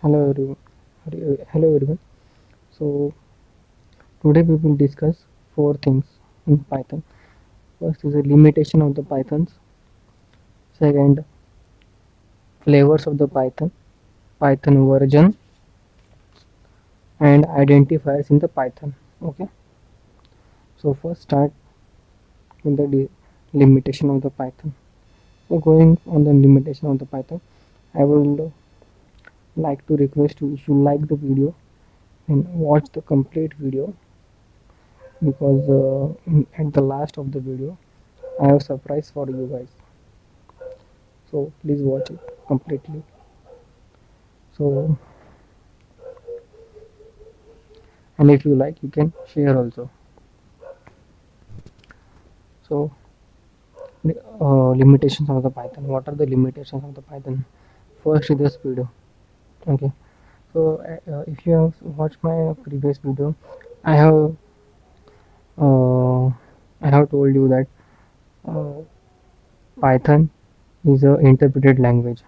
Hello everyone. Hello everyone. So today we will discuss four things in Python. First is the limitation of the Pythons. Second, flavors of the Python, Python version, and identifiers in the Python. Okay. So first start with the limitation of the Python. So going on the limitation of the Python, I would like to request you if you like the video and watch the complete video because at the last of the video I have a surprise for you guys. So please watch it completely. So, and if you like, you can share also. So, limitations of the Python. What are the limitations of the Python? First is the speed. Okay. So, if you have watched my previous video, I have uh, I have told you that uh, Python is a interpreted language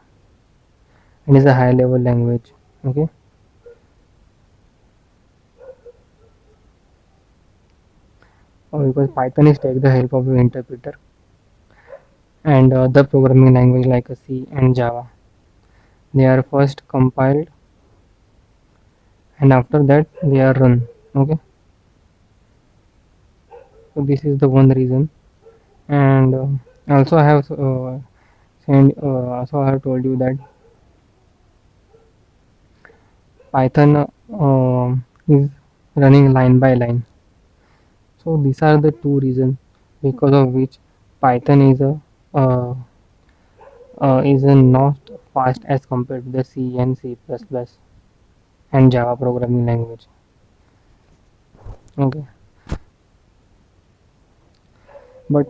and is a high level language. Okay. Because Python is take the help of the interpreter and other programming language like C and Java. They are first compiled and after that they are run. Okay, so this is the one reason. And also I have also I have told you that Python is running line by line. So these are the two reasons because of which Python is a not fast as compared to the C and C++ and Java programming language. Okay, but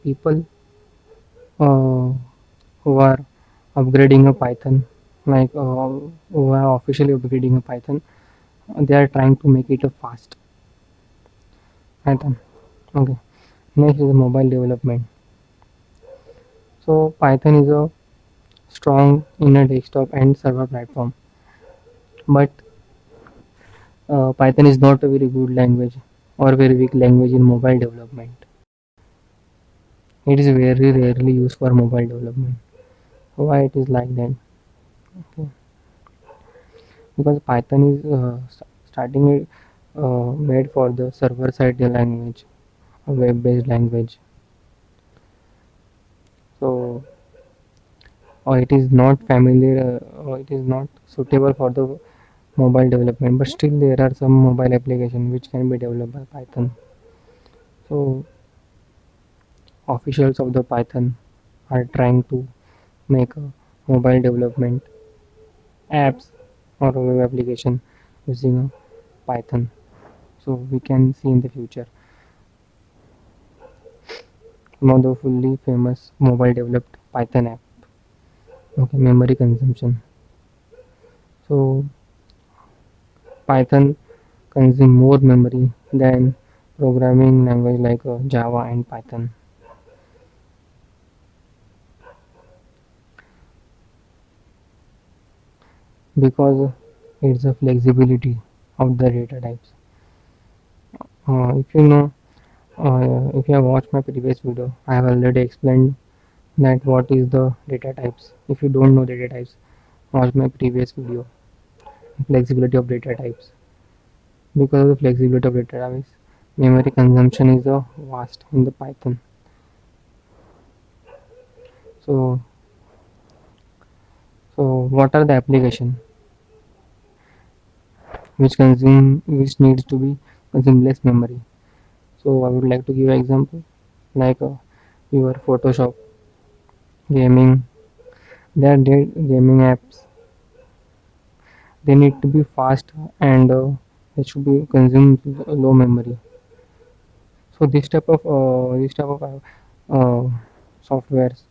people who are upgrading a Python, like who are officially upgrading a Python, they are trying to make it a fast Python. Okay. Next is mobile development. So Python is a strong in a desktop and server platform, but Python is not a very good language or very weak language in mobile development. It is very rarely used for mobile development. Why it is like that? Okay. Because Python is starting made for the server side language, a web based language. So it is not familiar, or it is not suitable for the mobile development. But still, there are some mobile applications which can be developed by Python. So officials of the Python are trying to make a mobile development apps or a web application using a Python. So we can see in the future one of the fully famous mobile developed Python app. Okay, memory consumption. So Python consume more memory than programming language like Java and Python because it's the flexibility of the data types. If you know, if you have watched my previous video, I have already explained that what is the data types. If you don't know data types, watch my previous video, flexibility of data types. Because of the flexibility of data types, memory consumption is vast in the Python. So, so what are the application which needs to be consume less memory? So I would like to give an example like your Photoshop, gaming. They are gaming apps. They need to be fast and they should be consume low memory. So this type of softwares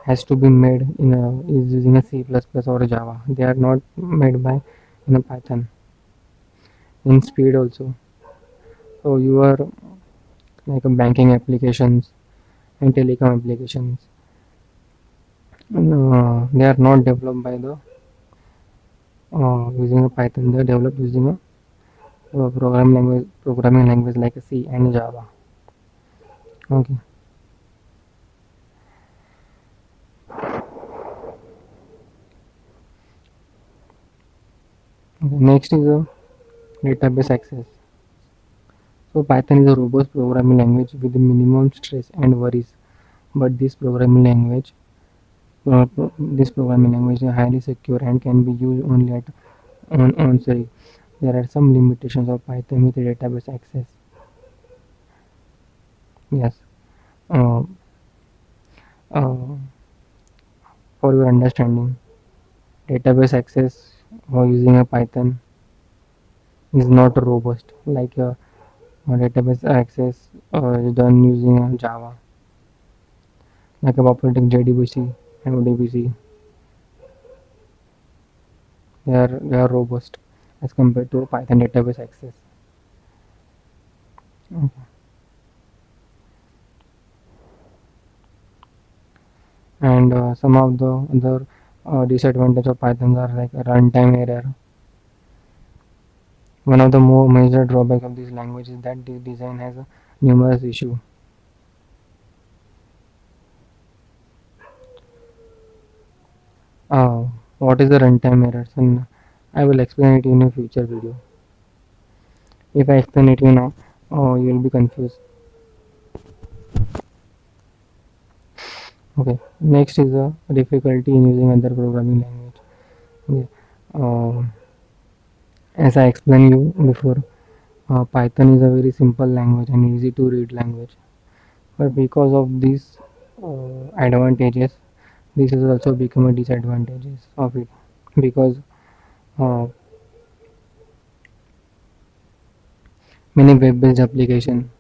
has to be made in is using a C++ or a Java. They are not made by in a Python. In speed also. So you are like a banking applications and telecom applications. And, they are not developed by the using a Python. They are developed using a programming language like C and Java. Okay. Okay. Next is a database access. So Python is a robust programming language with minimum stress and worries. But this programming language is highly secure and can be used only at sorry. There are some limitations of Python with database access. Yes. Uh, uh, for your understanding, database access for using a Python is not robust like a database access is done using Java, like a popular like JDBC and ODBC. They are robust as compared to Python database access. Okay. And some of the other disadvantage of Python are like a runtime error. One of the more major drawbacks of this language is that the design has a numerous issue. Uh, what is the runtime errors? And I will explain it in a future video. If I explain it you now, you will be confused. Okay. Next is the difficulty in using other programming language. Okay. As I explained you before, Python is a very simple language and easy to read language. But because of these advantages, this has also become a disadvantages of it because uh, many web-based application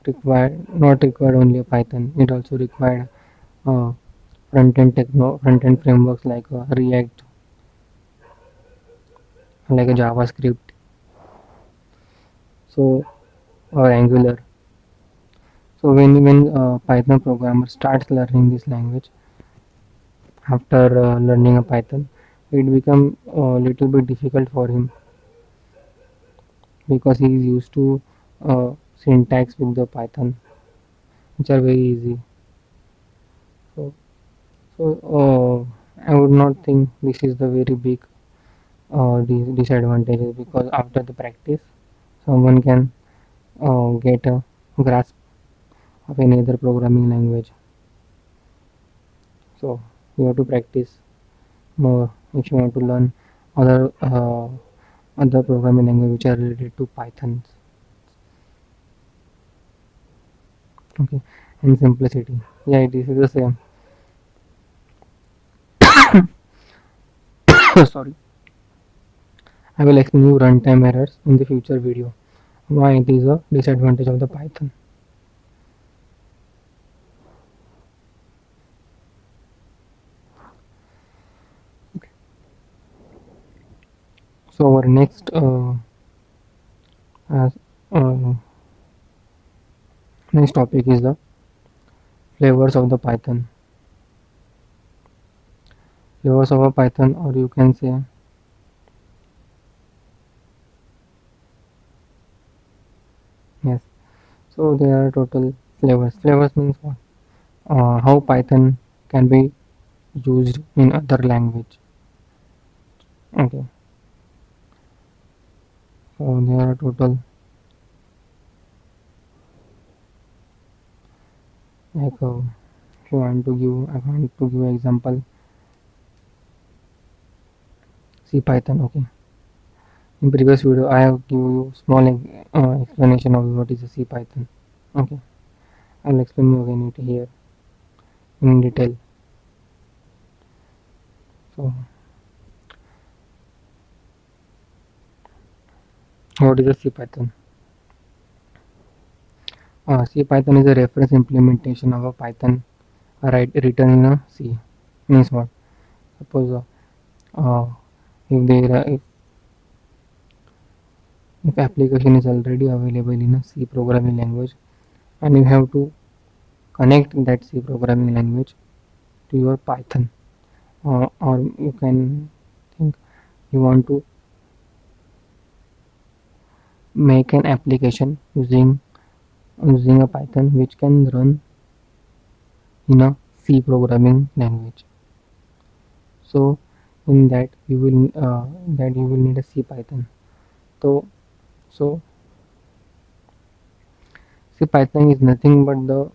require not required only a Python. It also required uh, front-end frameworks like React, like a JavaScript, so or Angular. So when Python programmer starts learning this language after learning a Python, it become a little bit difficult for him because he is used to syntax with the Python, which are very easy. So, I would not think this is the very big disadvantages because after the practice, someone can get a grasp of any other programming language. So you have to practice more if you want to learn other other programming language which are related to Python. Okay, and simplicity. Yeah, this is the same. Sorry. I will explain you runtime errors in the future video. Why it is a disadvantage of the Python. Okay. So our as, uh, next topic is the flavors of the Python. Flavors of a Python, or you can say yes. So there are total flavors. Flavors means what? How Python can be used in other language. Okay. So there are total like if you want to give, I want to give example C Python. Okay. In previous video, I have given you small explanation of what is a C Python. Okay. I will explain you again it here in detail. So what is a C Python? C Python is a reference implementation of a Python written in a C. Means what? Suppose if there if application is already available in a C programming language and you have to connect that C programming language to your Python, or you can think you want to make an application using a Python which can run in a C programming language. So in that you will need a C Python. So C Python is nothing but the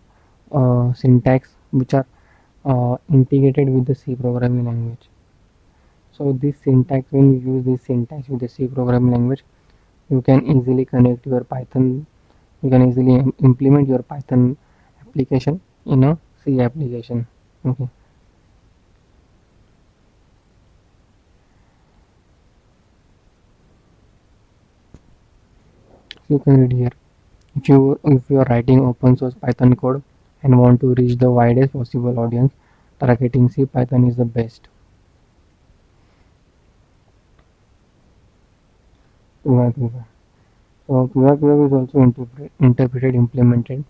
syntax which are integrated with the C programming language. So this syntax, when you use this syntax with the C programming language, you can easily connect your Python. You can easily implement your Python application in a C application. Okay. So you can read here. If you are writing open source Python code and want to reach the widest possible audience, targeting C Python is the best. QA. So QA is also interpreted, implemented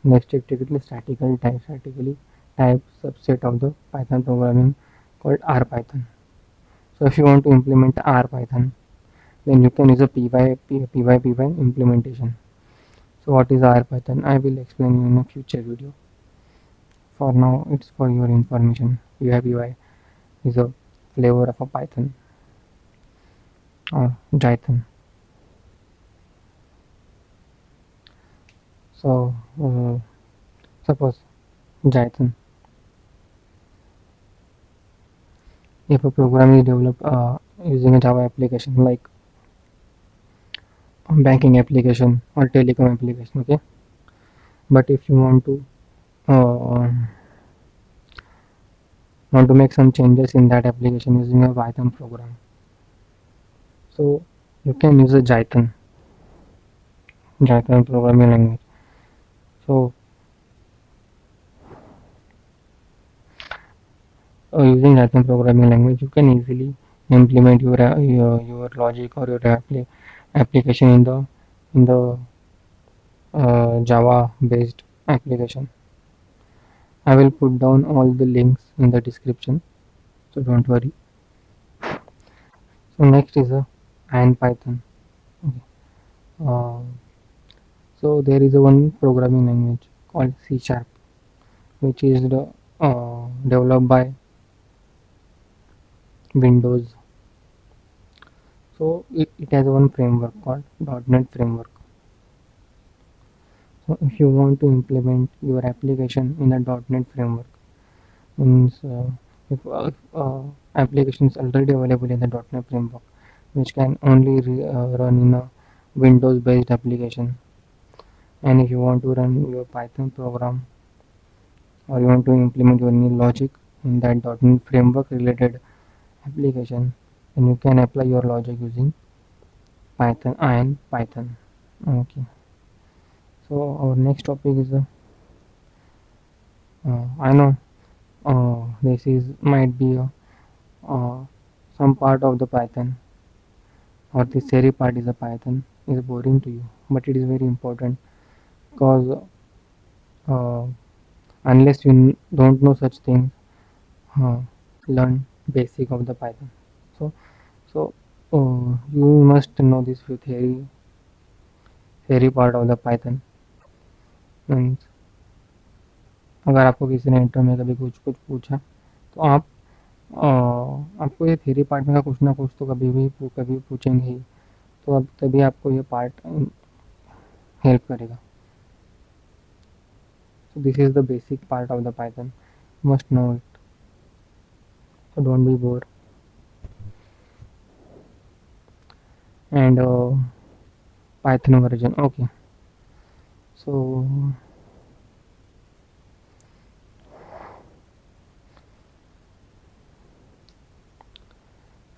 in a statically type subset of the Python programming called RPython. So if you want to implement RPython, then you can use a py implementation. So what is RPython? I will explain you in a future video. For now, it's for your information. PyPy is a flavor of a Python or Jython. So suppose Jython, if a program is developed using a Java application like banking application or telecom application, okay. But if you uh, want to make some changes in that application using a Python program, so you can use a Jython programming language. So using Jython programming language, you can easily implement your logic or your application in the Java based application. I will put down all the links in the description, so don't worry. So next is a Python. Okay. Uh, so there is a one programming language called C Sharp, which is developed by Windows. So it has one framework called .NET Framework. So if you want to implement your application in the .NET Framework, means if application is already available in the .NET Framework, which can only run in a Windows-based application, and if you want to run your Python program or you want to implement your new logic in that .NET Framework related application, then you can apply your logic using Python and Python. Okay. So our next topic is I know this is might be uh, some part of the Python or the theory part is a Python is boring to you, but it is very important because uh, unless you don't know such things, uh, learn basic of the Python. So so you must know this few theory part of the Python. Means अगर आपको किसी ने interview में कभी कुछ कुछ पूछा तो आपको ये थ्योरी पार्ट में का कुछ ना कुछ तो कभी पूछेंगे ही, तो अब तभी आपको ये पार्ट हेल्प करेगा. So this is the basic part of the Python. You must know it. So don't be bored. And Python version. Okay. So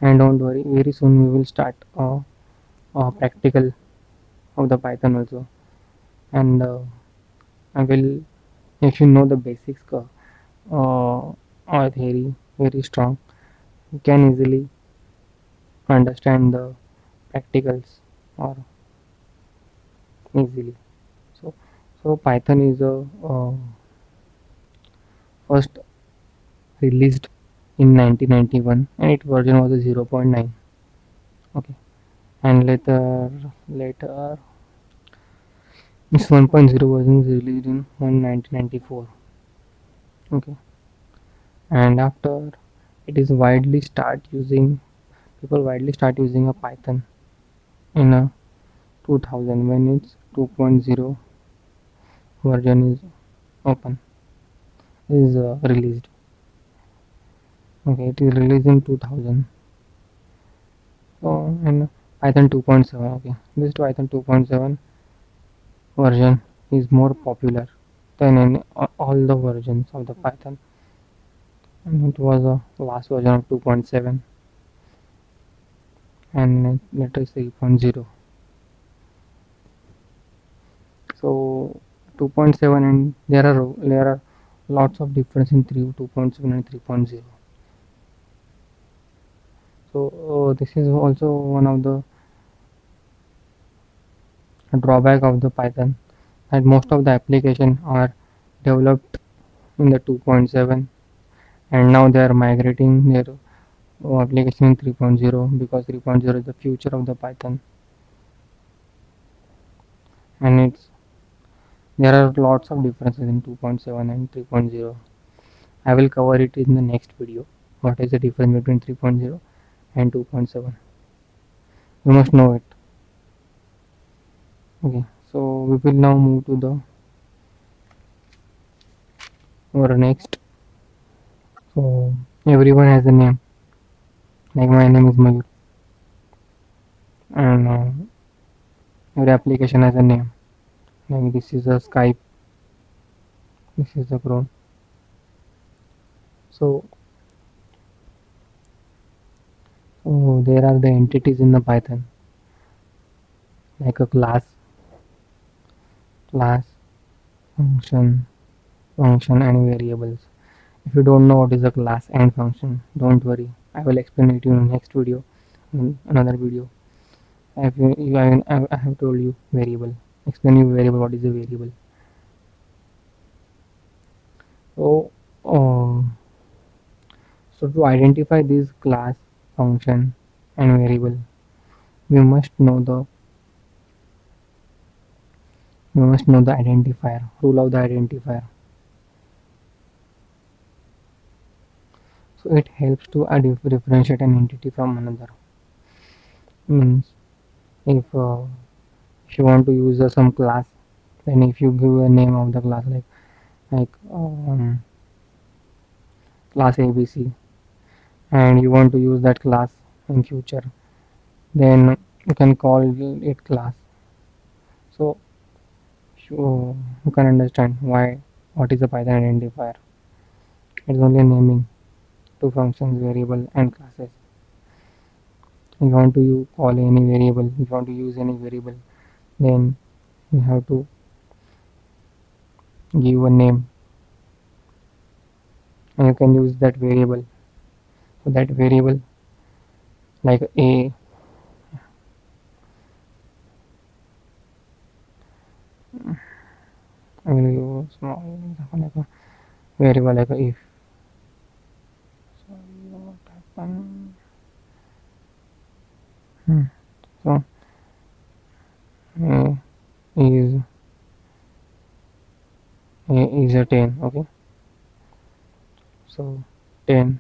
and don't worry. Very soon we will start practical of the Python also. And I will, if you know the basics or theory very strong, you can easily understand the practicals or easily. So Python is a first released in 1991 and its version was a 0.9. Okay, and later its 1.0 version is released in 1994. Okay, and after it is widely start using people widely start using a Python in a 2000 when its 2.0 version is released. Okay, it is released in 2000. So and Python 2.7. Okay, this Python 2.7 version is more popular than in all the versions of the Python, and it was a last version of 2.7 and later 3.0. So 2.7 and there are lots of difference in 2.7 and 3.0. So this is also one of the drawback of the Python, that most of the application are developed in the 2.7 and now they are migrating their application in 3.0 because 3.0 is the future of the Python, and there are lots of differences in 2.7 and 3.0. I will cover it in the next video. What is the difference between 3.0 and 2.7? You must know it. Okay, so we will now move to the our next. So everyone has a name. Like my name is Mayur, and every application has a name. Like this is a Skype. This is a Chrome. So there are the entities in the Python, like a class, function, and variables. If you don't know what is a class and function, don't worry. I will explain it in the next video, in another video. I have told you variable. Explain you variable. What is a variable? So, um, so to identify this class, function, and variable, we must know the identifier, rule of the identifier. So it helps to differentiate an entity from another. Means if if you want to use some class, then if you give a name of the class like class ABC, and you want to use that class in future, then you can call it class. So you can understand why what is a Python identifier. It's only naming two functions, variable and classes. If you want to call any variable, if you want to use any variable, then you have to give a name and you can use that variable. So that variable like a I will use small example like a variable like a if. Sorry, what happened? So a is a 10. Okay, so 10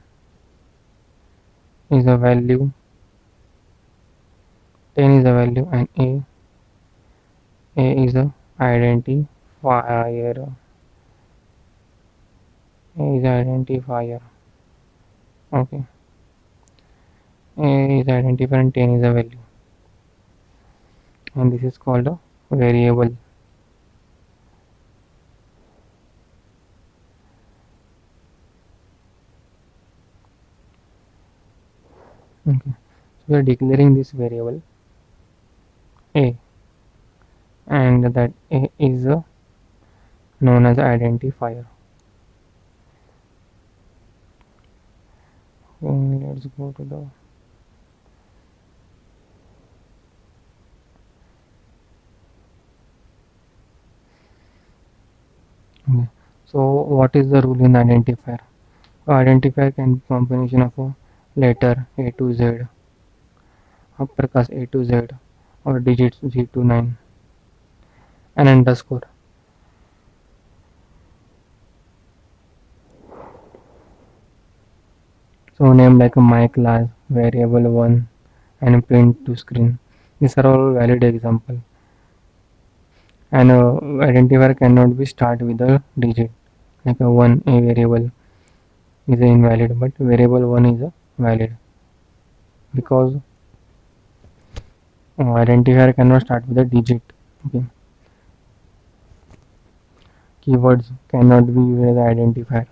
is a value. 10 is a value and a is a identifier. A is identifier. Okay, a is identifier and 10 is a value, and this is called a variable. Okay, so we are declaring this variable a, and that a is known as identifier. Let's go to the okay. So what is the rule in identifier? Identifier can be combination of a letter A to Z, uppercase A to Z, or digits 0 to 9, and underscore. So name like a my class, variable 1, and print to screen. These are all valid example. And identifier cannot be start with a digit. Like a 1, a variable is invalid, but variable 1 is a valid because identifier cannot start with a digit. Okay. Keywords cannot be with the identifier.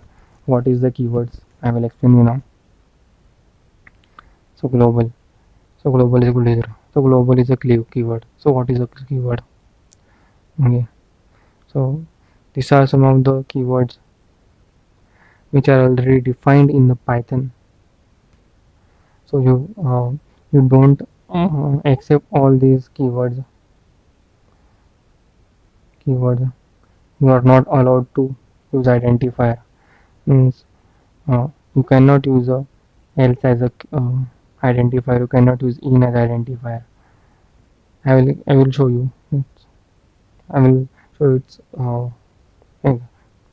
What is the keywords? I will explain you now. So global. So global is equal to 0. So global is a keyword. So what is a keyword? Okay. So these are some of the keywords which are already defined in the Python. So you don't accept all these keywords. You are not allowed to use identifier. Means you cannot use a else as a identifier. You cannot use in as identifier. I will show you. I will show its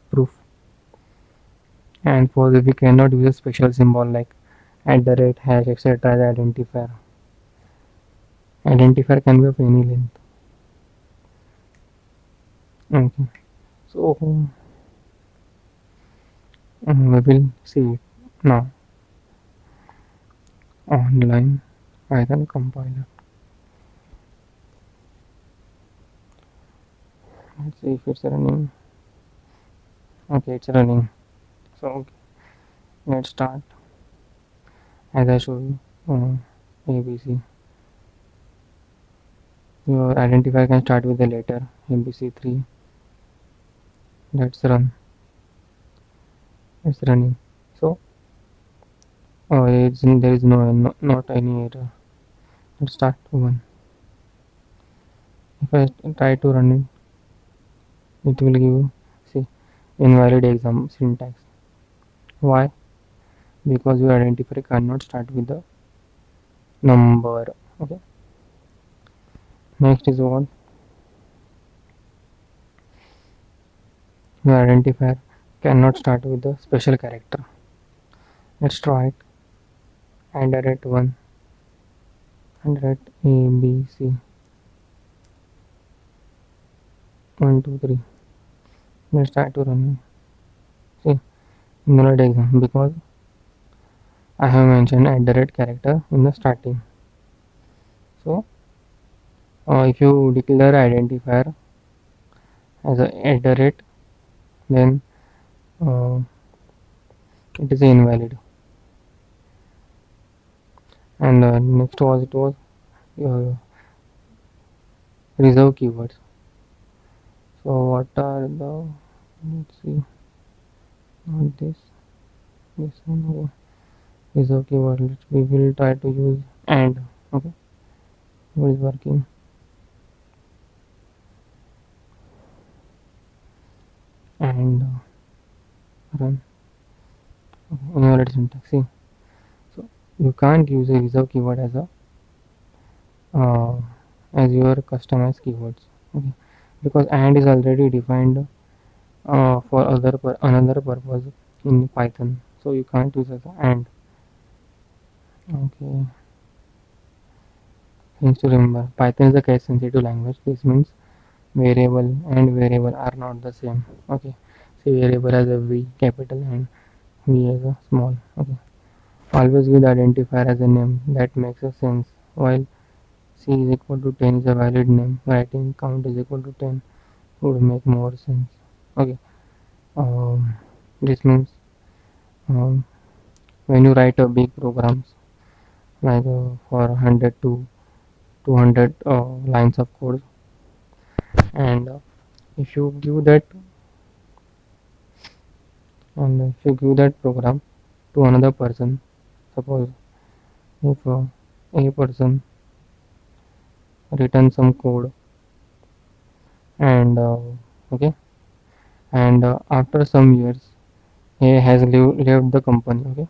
proof. And for this we cannot use a special symbol like at the rate, hash, etc. as identifier. Identifier can be of any length. Okay. So we will see it now. Online Python compiler. Let's see if it's running. Okay, it's running. So okay, let's start. As I show you, ABC. Your identifier can start with the letter ABC3. Let's run. It's running. So there is not any error. Let's start one. If I try to run it will give you see invalid exam syntax. Why? Because your identifier cannot start with the number. Okay. Next is what your identifier cannot start with the special character. Let's try it. And at 1 and at A B C 1 2 3. Let's try to run. See invalid exam because I have mentioned at the red character in the starting. So if you declare identifier as a at the rate, then uh, it is invalid. And next was it was uh, reserve keywords. So what are the, let's see, not this one. Okay. Reserve keyword. We will try to use and. Okay, what is working? And run. Okay, invalid syntax. See, so you can't use a reserve keyword uh, as your customized keywords. Okay, because and is already defined for another purpose in Python. So you can't use as a and. Okay, things to remember. Python is a case sensitive language. This means variable and variable are not the same. Okay, see variable as a V capital and V as a small. Okay, always give the identifier as a name that makes a sense. While C is equal to 10 is a valid name, writing count is equal to 10 would make more sense. Okay, this means um, when you write a big programs like for 100 to 200 lines of code, and if you give that and if you give that program to another person, suppose if a person written some code and okay and after some years A has left the company. Okay,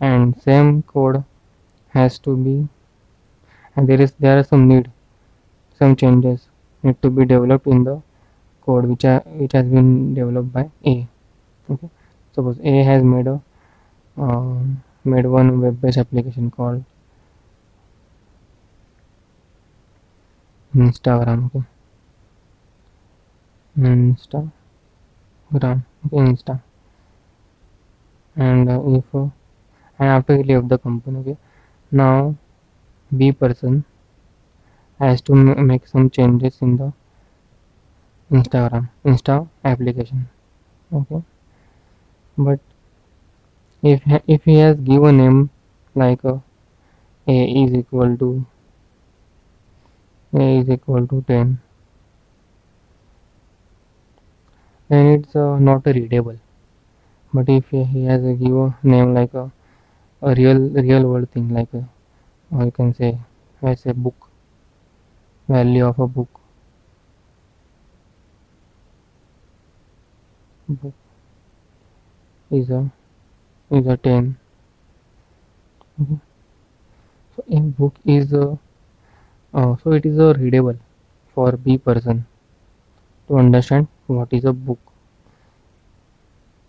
and same code has to be, and there are some changes need to be developed in the code which has been developed by A. Okay, suppose A has made one web-based application called Instagram. Okay, Instagram. Okay, Insta. And if and after he left the company, okay, now B person has to make some changes in the Insta application. Okay, but if he has given name like A is equal to A is equal to 10, then it's not a readable. But if he has a given name like a real world thing like or you can say as a book, value of a book is a 10. Okay. So a book is so it is a readable for B person to understand what is a book,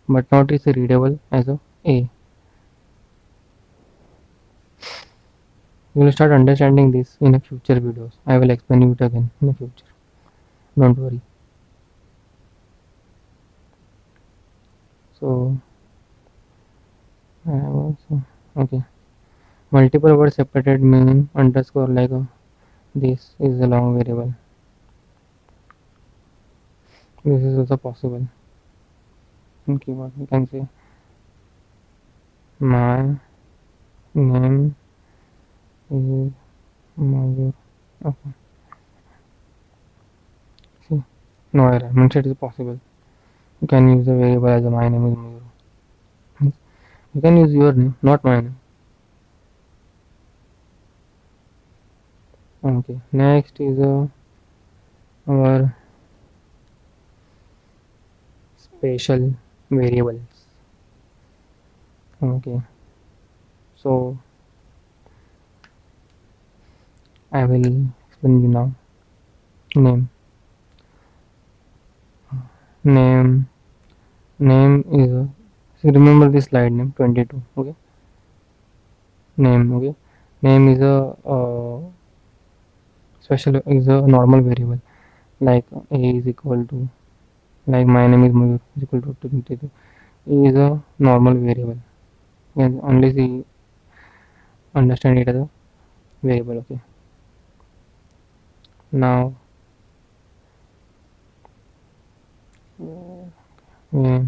but not is readable as a A. You will start understanding this in a future videos. I will explain it again in the future. Don't worry. So I have also okay. Multiple words separated meaning underscore like this is a long variable. This is also possible. In keyboard you can say my name is Mayur. Okay. See, no error. Means it is possible. You can use a variable as a my name is Mayur. You can use your name, not my name. Okay. Next is our special variables. Okay. So I will explain you now. Name. Name. Name is so remember this slide name 22. Okay. Name. Okay. Name is a special is a normal variable like A is equal to like my name is Mayur is equal to 22. A is a normal variable. And only see understand it as a variable. Okay. Now uh,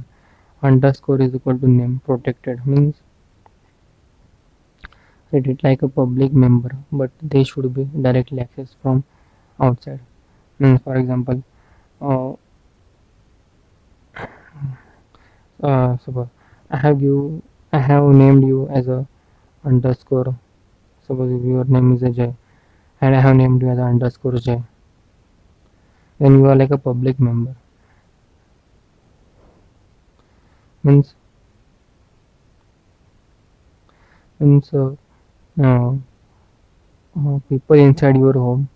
underscore is equal to name protected means treat it like a public member but they should be directly accessed from outside. Means for example uh, suppose I have you I have named you as a underscore. Suppose if your name is Ajay and I have named you as a underscore Jay, then you are like a public member. Means means uh, people inside your home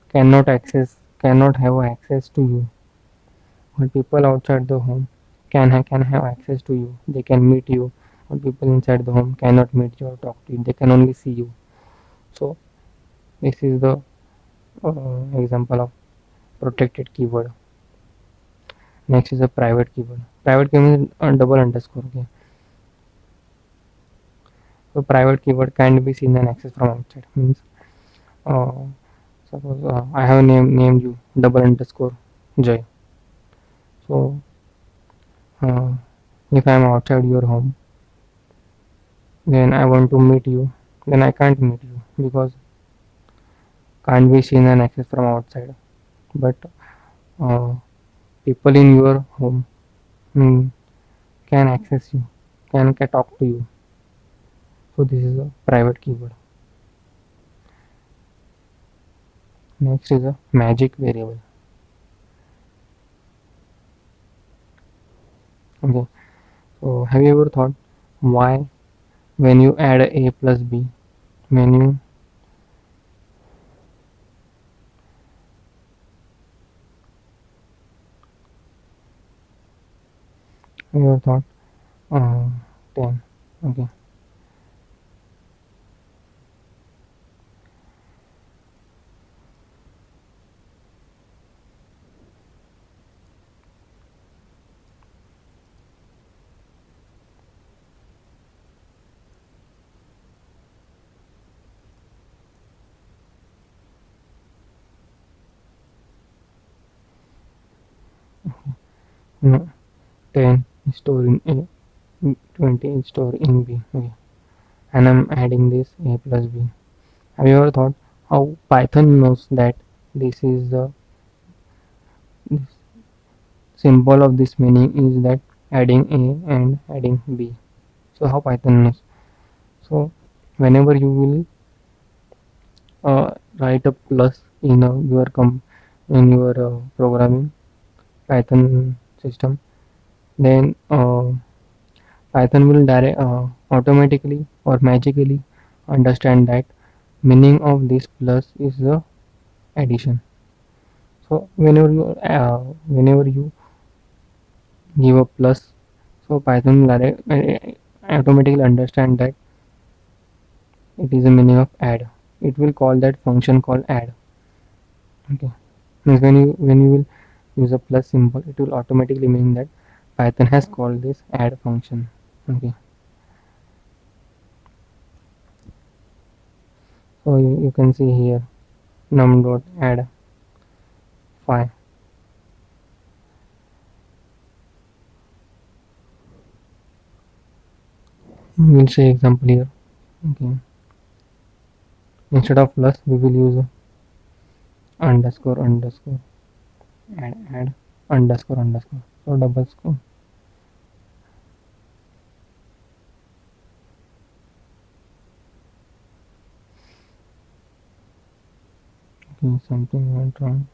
cannot have access to you, but people outside the home can have access to you. They can meet you, but people inside the home cannot meet you or talk to you. They can only see you. So this is the example of protected keyword. Next is a private keyword. Private keyword is double underscore. Okay. So private keyword can be seen and accessed from outside. Means uh, suppose I have named you double underscore Jay. So uh, if I am outside your home, then I want to meet you, then I can't meet you because can't be seen and accessed from outside. But uh, people in your home mm, can access you, can talk to you. So this is a private keyword. Next is a magic variable. So have you ever thought why when you add a plus b, when you have you ever thought uh, 10, okay. No, 10 is stored in a, 20 is stored in b, okay. And I'm adding this a plus b. Have you ever thought how Python knows that this is the symbol of this meaning is that adding a and adding b? So how Python knows? So whenever you will write a plus in in your programming Python system, then Python will automatically or magically understand that meaning of this plus is the addition. So whenever you give a plus, so Python will automatically understand that it is the meaning of add. It will call that function called add. Okay. Means when you will use a plus symbol, it will automatically mean that Python has called this add function. Okay. So you can see here num dot add 5. We'll say example here. Okay. Instead of plus, we will use underscore underscore add underscore underscore. So double score. Okay, something went wrong.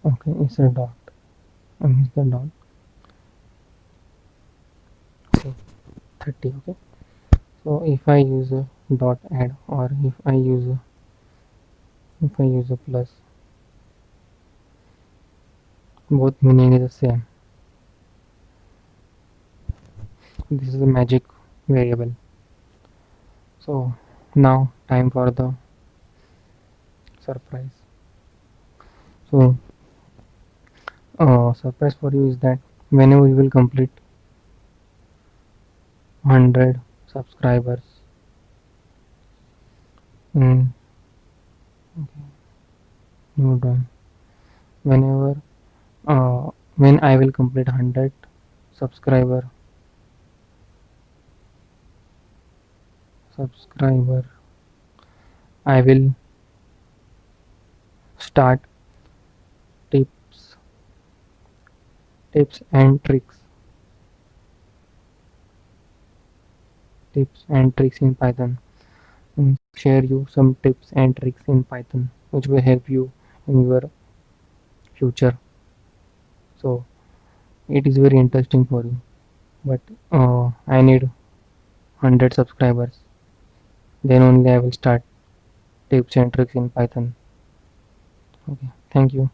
Okay, it's a dot. I missed the dot. Okay, 30. Okay. So if I use a dot add or if I use a plus, both meaning is the same. This is a magic variable. So now time for the surprise. So surprise for you is that whenever you will complete 100 subscribers in new drawing, whenever when I will complete 100 subscriber subscriber, I will start tips tips and tricks tips and tricks in Python, and share you some tips and tricks in Python which will help you in your future. So it is very interesting for you, but I need 100 subscribers, then only I will start tips and tricks in Python. Okay, thank you.